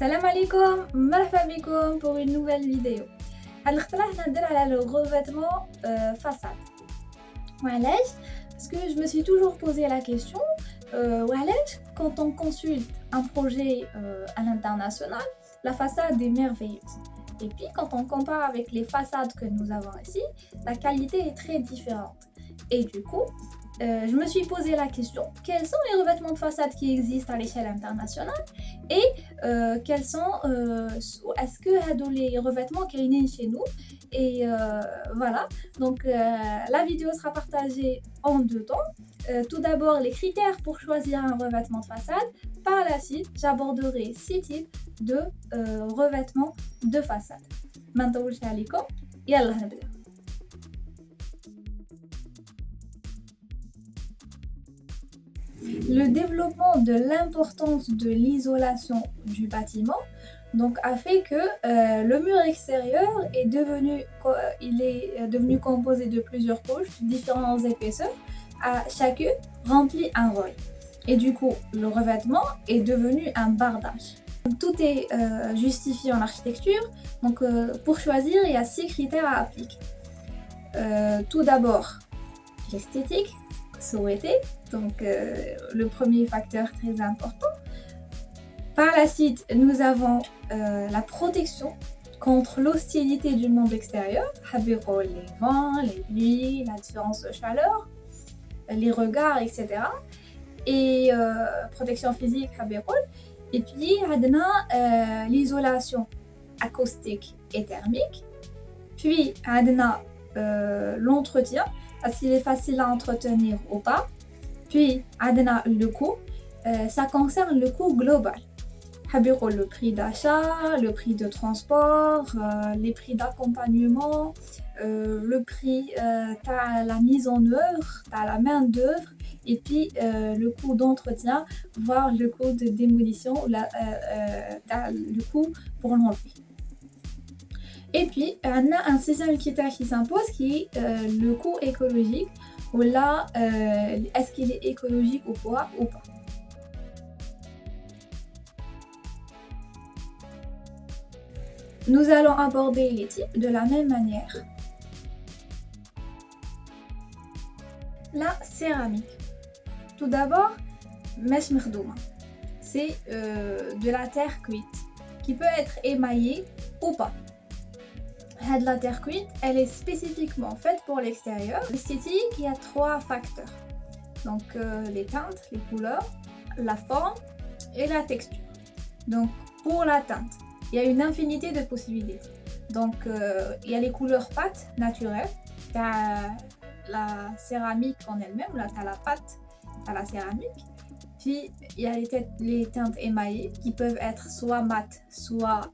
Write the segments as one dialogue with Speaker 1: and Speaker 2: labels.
Speaker 1: Salam alaikum, marhaba bikoum pour une nouvelle vidéo. Alors là, on a le revêtement façade. Parce que je me suis toujours posé la question, quand on consulte un projet à l'international, la façade est merveilleuse. Et puis quand on compare avec les façades que nous avons ici, la qualité est très différente. Et du coup, je me suis posé la question, quels sont les revêtements de façade qui existent à l'échelle internationale et quels sont, est-ce que les revêtements qui sont chez nous et voilà, donc la vidéo sera partagée en deux temps. Tout d'abord, les critères pour choisir un revêtement de façade. Par la suite, j'aborderai 6 types de revêtements de façade. Maintenant, je vais يلا نبدأ. Le développement de l'importance de l'isolation du bâtiment donc, a fait que le mur extérieur est devenu composé de plusieurs couches, de différentes épaisseurs, chacune remplit un rôle. Et du coup, le revêtement est devenu un bardage. Donc, tout est justifié en architecture. Donc, pour choisir, il y a 6 critères à appliquer. Tout d'abord, l'esthétique souhaitée, donc le premier facteur très important. Par la suite, nous avons la protection contre l'hostilité du monde extérieur, les vents, les pluies, la différence de chaleur, les regards, etc. Et protection physique, et puis on a l'isolation acoustique et thermique. Puis on a l'entretien, parce qu'il est facile à entretenir ou pas. Puis on a le coût, ça concerne le coût global. Le prix d'achat, le prix de transport, les prix d'accompagnement, le prix de la mise en œuvre, de la main d'œuvre, et puis le coût d'entretien, voire le coût de démolition, le coût pour l'enlever. Et puis, on a un 6e critère qui s'impose qui est le coût écologique, ou là, est-ce qu'il est écologique ou pas. Nous allons aborder les types de la même manière. La céramique. Tout d'abord, mesh mkhdouma. C'est de la terre cuite qui peut être émaillée ou pas. La terre cuite, elle est spécifiquement faite pour l'extérieur. L'esthétique, il y a 3 facteurs. Donc les teintes, les couleurs, la forme et la texture. Donc pour la teinte, il y a une infinité de possibilités. Donc il y a les couleurs pâtes naturelles, t'as la céramique en elle-même, là t'as la pâte, t'as la céramique. Puis il y a les teintes émaillées qui peuvent être soit mates, soit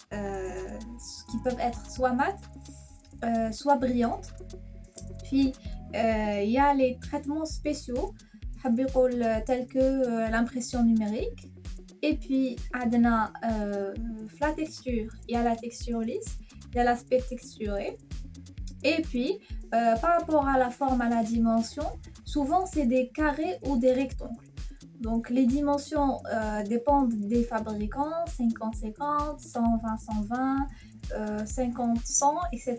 Speaker 1: brillantes. Puis il y a les traitements spéciaux tels que l'impression numérique. Et puis la texture, il y a la texture lisse, il y a l'aspect texturé. Et puis par rapport à la forme, à la dimension, souvent c'est des carrés ou des rectangles. Donc les dimensions dépendent des fabricants, 50-50, 120-120, 50-100, etc.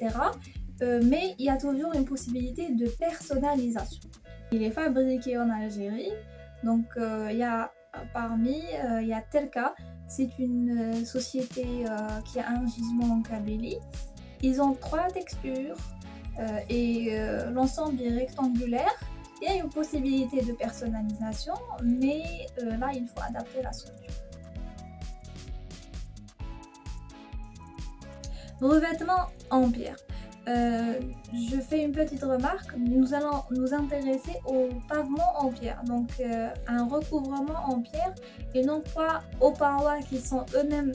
Speaker 1: Mais il y a toujours une possibilité de personnalisation. Il est fabriqué en Algérie, donc il y a il y a Telka, c'est une société qui a un gisement en Kabylie. Ils ont 3 textures et l'ensemble est rectangulaire. Il y a une possibilité de personnalisation, mais là, il faut adapter la structure. Revêtement en pierre. Je fais une petite remarque, nous allons nous intéresser au pavement en pierre, donc un recouvrement en pierre et non pas aux parois qui sont eux-mêmes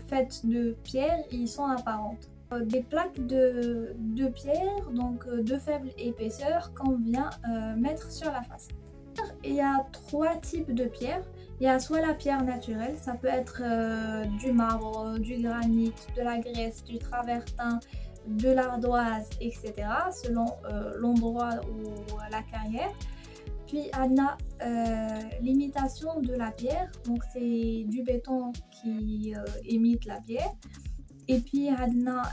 Speaker 1: faites de pierre, ils sont apparentes. Des plaques de pierre, donc de faible épaisseur qu'on vient mettre sur la façade. Il y a 3 types de pierres. Il y a soit la pierre naturelle, ça peut être du marbre, du granit, de la graisse, du travertin, de l'ardoise, etc. selon l'endroit ou la carrière. Puis on a l'imitation de la pierre, donc c'est du béton qui imite la pierre. Et puis on a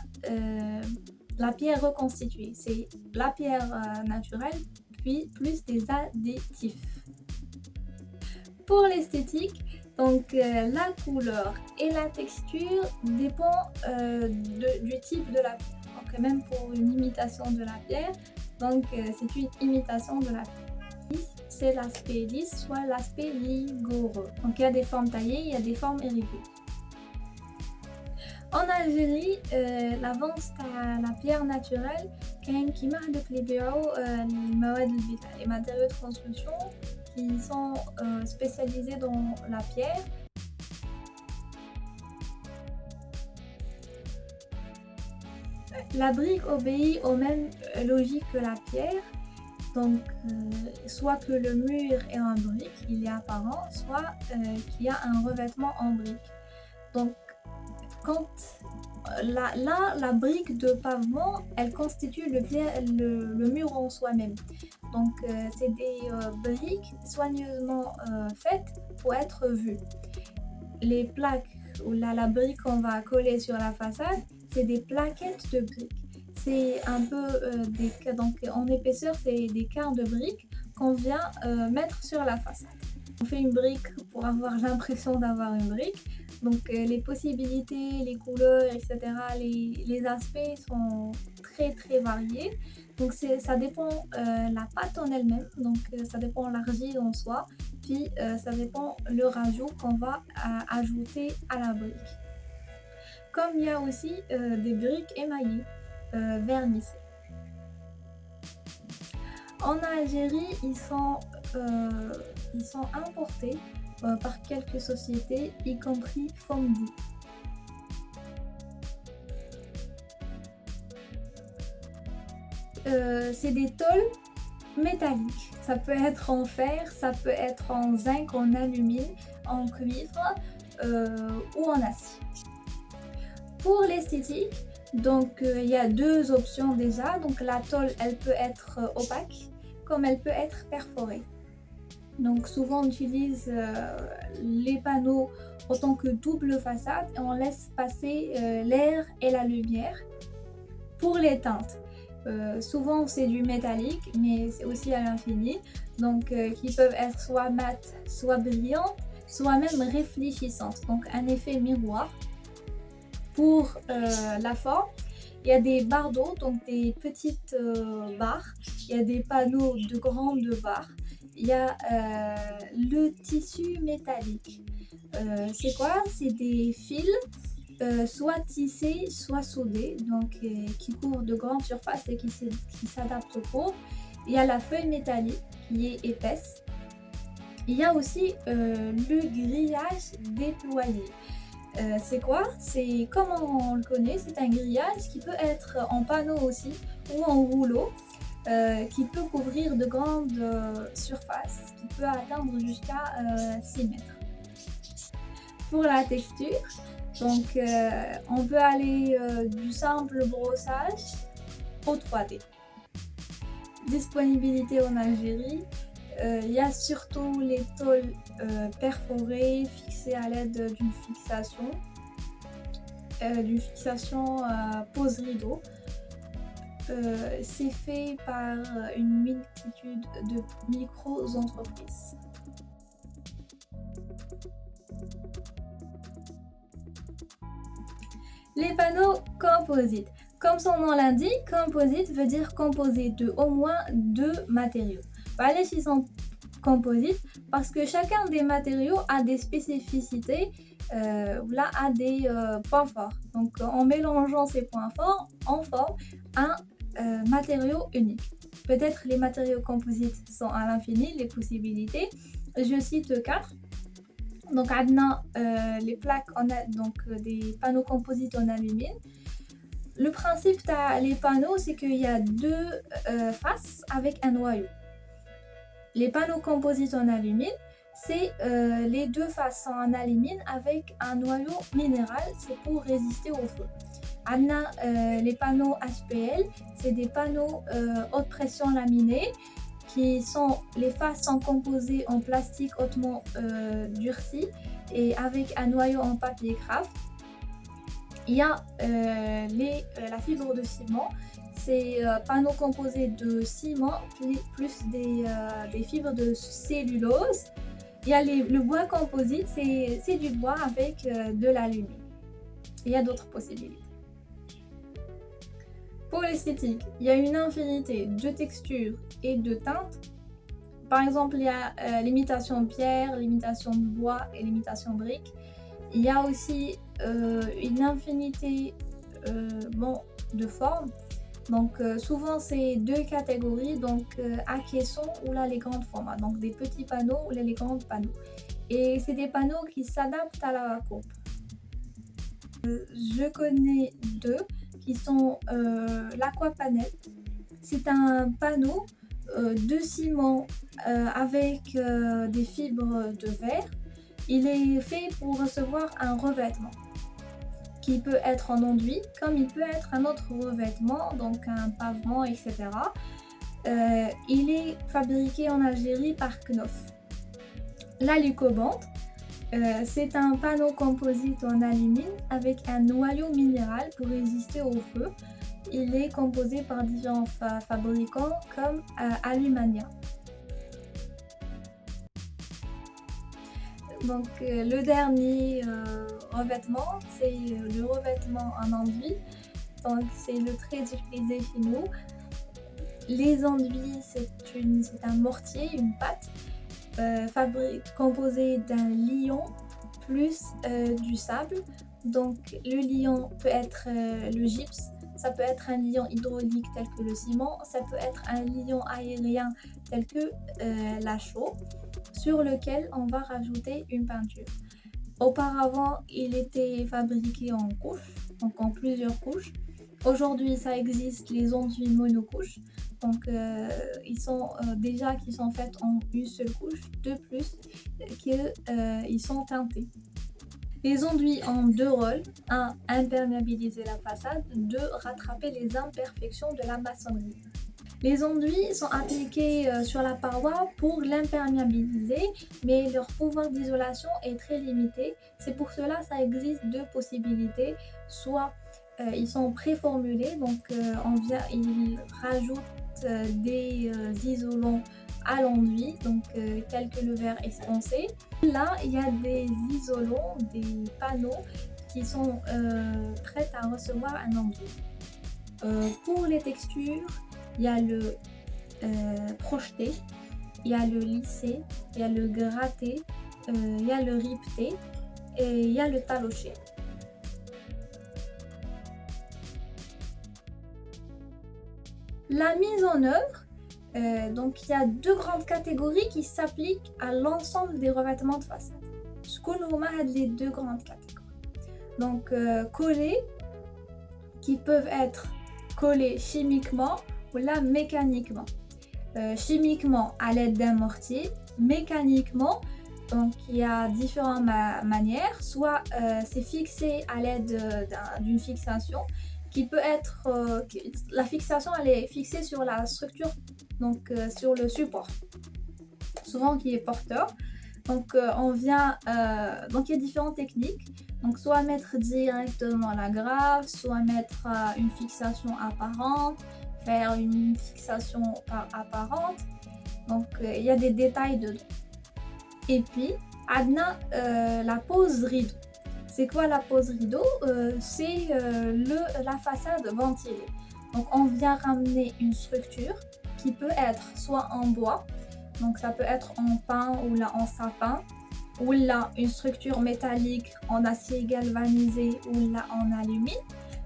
Speaker 1: la pierre reconstituée, c'est la pierre naturelle, puis plus des additifs. Pour l'esthétique, donc la couleur et la texture dépend du type de la pierre. Donc même pour une imitation de la pierre, donc c'est une imitation de la pierre. C'est l'aspect lisse, soit l'aspect rigoureux. Donc il y a des formes taillées, il y a des formes irrégulières. En Algérie, la vente à la pierre naturelle كاين كيما هذوك اللي يبيعوا المواد البناء les matériaux de construction qui sont spécialisés dans la pierre. La brique obéit aux mêmes logiques que la pierre. Donc, soit que le mur est en brique, il est apparent, soit qu'il y a un revêtement en brique. Donc, quand la brique de pavement, elle constitue le mur en soi-même. Donc, c'est des briques soigneusement faites pour être vues. Les plaques ou la brique qu'on va coller sur la façade, c'est des plaquettes de briques. C'est un peu donc en épaisseur, c'est des quarts de briques qu'on vient mettre sur la façade. On fait une brique pour avoir l'impression d'avoir une brique. Donc les possibilités, les couleurs, etc., les aspects sont très très variés. Donc ça dépend la pâte en elle-même, donc ça dépend l'argile en soi, puis ça dépend le rajout qu'on va ajouter à la brique. Comme il y a aussi des briques émaillées, vernissées. En Algérie, ils sont importés par quelques sociétés, y compris Fomdi. C'est des tôles métalliques. Ça peut être en fer, ça peut être en zinc, en alumine, en cuivre ou en acier. Pour l'esthétique, donc il y a deux options déjà. Donc la tôle, elle peut être opaque, comme elle peut être perforée. Donc souvent on utilise les panneaux en tant que double façade et on laisse passer l'air et la lumière. Pour les teintes, souvent c'est du métallique, mais c'est aussi à l'infini, donc qui peuvent être soit mates, soit brillantes, soit même réfléchissantes, donc un effet miroir. Pour la forme, il y a des barres d'eau, donc des petites barres, il y a des panneaux de grandes barres. Il y a le tissu métallique. C'est quoi? C'est des fils soit tissés, soit soudés, donc qui couvrent de grandes surfaces et qui s'adaptent aux courbes. Il y a la feuille métallique qui est épaisse. Il y a aussi le grillage déployé. C'est quoi? C'est comme on le connaît, c'est un grillage qui peut être en panneau aussi ou en rouleau. Qui peut couvrir de grandes surfaces, qui peut atteindre jusqu'à 6 mètres. Pour la texture, donc on peut aller du simple brossage au 3D. Disponibilité en Algérie, il y a surtout les tôles perforées, fixées à l'aide d'une fixation pose rideau. C'est fait par une multitude de micro-entreprises. Les panneaux composites. Comme son nom l'indique, composite veut dire composé de au moins deux matériaux. Voilà, ils sont composites parce que chacun des matériaux a des spécificités, a des points forts. Donc en mélangeant ces points forts, on forme un matériaux uniques. Peut-être les matériaux composites sont à l'infini, les possibilités. Je cite 4. Donc, on a les plaques, donc des panneaux composites en alumine. Le principe des panneaux, c'est qu'il y a deux faces avec un noyau. Les panneaux composites en alumine, c'est les deux faces en alumine avec un noyau minéral, c'est pour résister au feu. On a les panneaux HPL, c'est des panneaux haute pression laminés les faces sont composées en plastique hautement durci et avec un noyau en papier craft. Il y a la fibre de ciment, c'est panneaux composés de ciment plus des fibres de cellulose. Il y a le bois composite, c'est du bois avec de l'alumine. Il y a d'autres possibilités. Pour l'esthétique, il y a une infinité de textures et de teintes. Par exemple, il y a l'imitation pierre, l'imitation bois et l'imitation brique. Il y a aussi une infinité de formes. Donc souvent c'est deux catégories, donc à caisson ou là les grands formats, donc des petits panneaux ou là les grands panneaux. Et c'est des panneaux qui s'adaptent à la coupe. Je connais deux qui sont l'Aquapanel. C'est un panneau de ciment avec des fibres de verre. Il est fait pour recevoir un revêtement qui peut être en enduit, comme il peut être un autre revêtement, donc un pavement, etc. Il est fabriqué en Algérie par Knof. La Lucoband, c'est un panneau composite en alumine avec un noyau minéral pour résister au feu. Il est composé par différents fabricants comme Alumania. Donc le dernier revêtement, c'est le revêtement en enduit. Donc c'est le très utilisé chez nous. Les enduits, c'est un mortier, une pâte composée d'un lion plus du sable. Donc le lion peut être le gypse, ça peut être un lion hydraulique tel que le ciment, ça peut être un lion aérien tel que la chaux, sur lequel on va rajouter une peinture. Auparavant, il était fabriqué en couches, donc en plusieurs couches. Aujourd'hui, ça existe les enduits monocouches, donc ils sont faits en une seule couche, de plus qu'ils sont teintés. Les enduits ont deux rôles: un, imperméabiliser la façade, deux, rattraper les imperfections de la maçonnerie. Les enduits sont appliqués sur la paroi pour l'imperméabiliser, mais leur pouvoir d'isolation est très limité. C'est pour cela que ça existe deux possibilités. Soit ils sont préformulés, donc ils rajoutent des isolants à l'enduit, donc tel que le verre esponcé. Là, il y a des isolants, des panneaux qui sont prêts à recevoir un enduit. Pour les textures, il y a le projeté, il y a le lissé, il y a le gratté, il y a le riveté et il y a le taloché. La mise en œuvre, donc il y a deux grandes catégories qui s'appliquent à l'ensemble des revêtements de façade. Ce qu'on a les deux grandes catégories. Donc collés, qui peuvent être collés chimiquement ou là mécaniquement. Chimiquement à l'aide d'un mortier, mécaniquement, donc il y a différentes manières. Soit c'est fixé à l'aide d'une fixation qui peut être la fixation, elle est fixée sur la structure, donc sur le support, souvent qui est porteur. Donc donc il y a différentes techniques. Donc soit mettre directement la grave, soit mettre une fixation apparente, faire une fixation apparente. Donc il y a des détails dedans. Et puis adna la pose rideau. C'est quoi la pose rideau? C'est la façade ventilée. Donc on vient ramener une structure qui peut être soit en bois, donc ça peut être en pin ou là en sapin, ou là une structure métallique en acier galvanisé ou là en alumine,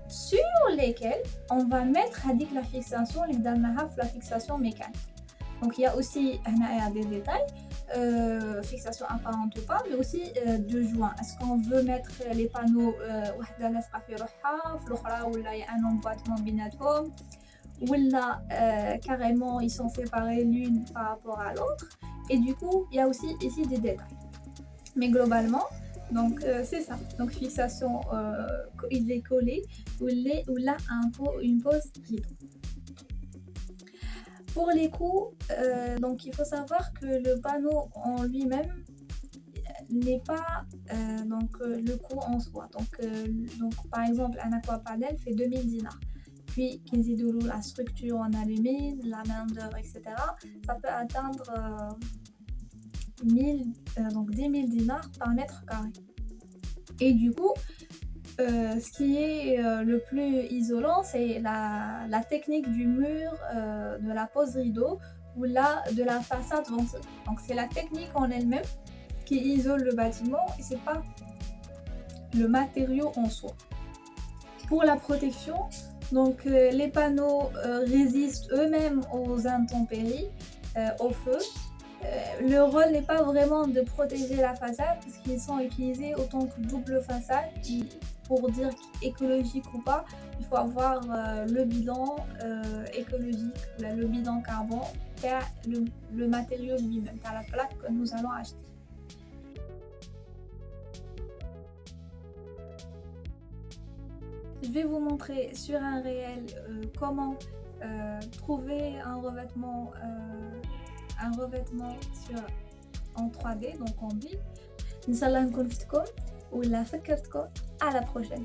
Speaker 1: sur lesquelles on va mettre la fixation, la fixation mécanique. Donc il y a aussi des détails, fixation apparente ou pas, mais aussi de joints. Est-ce qu'on veut mettre les panneaux ou là il y a un emboîtement بيناتهم, ou là carrément ils sont séparés l'une par rapport à l'autre, et du coup il y a aussi ici des détails. Mais globalement, donc c'est ça. Donc fixation, il est collé ou là une pose rideau. Pour les coûts, donc il faut savoir que le panneau en lui-même n'est pas le coût en soi. Donc par exemple, un aquapanel fait 2000 dinars. Puis, Kinzidoulou, la structure en alumine, la main-d'œuvre, etc., ça peut atteindre 10 000 dinars par mètre carré. Et du coup, ce qui est le plus isolant, c'est la technique du mur de la pose rideau ou là de la façade venteuse. Donc c'est la technique en elle-même qui isole le bâtiment et c'est pas le matériau en soi. Pour la protection, donc les panneaux résistent eux-mêmes aux intempéries, au feu. Le rôle n'est pas vraiment de protéger la façade parce qu'ils sont utilisés autant que double façade. Pour dire écologique ou pas, il faut avoir le bilan écologique, le bilan carbone, car le matériau lui-même, car la plaque que nous allons acheter. Je vais vous montrer sur un réel comment trouver un revêtement en 3D, donc en BIM. Inch'Allah نكون فتكم ولا فكرتكم. À la prochaine.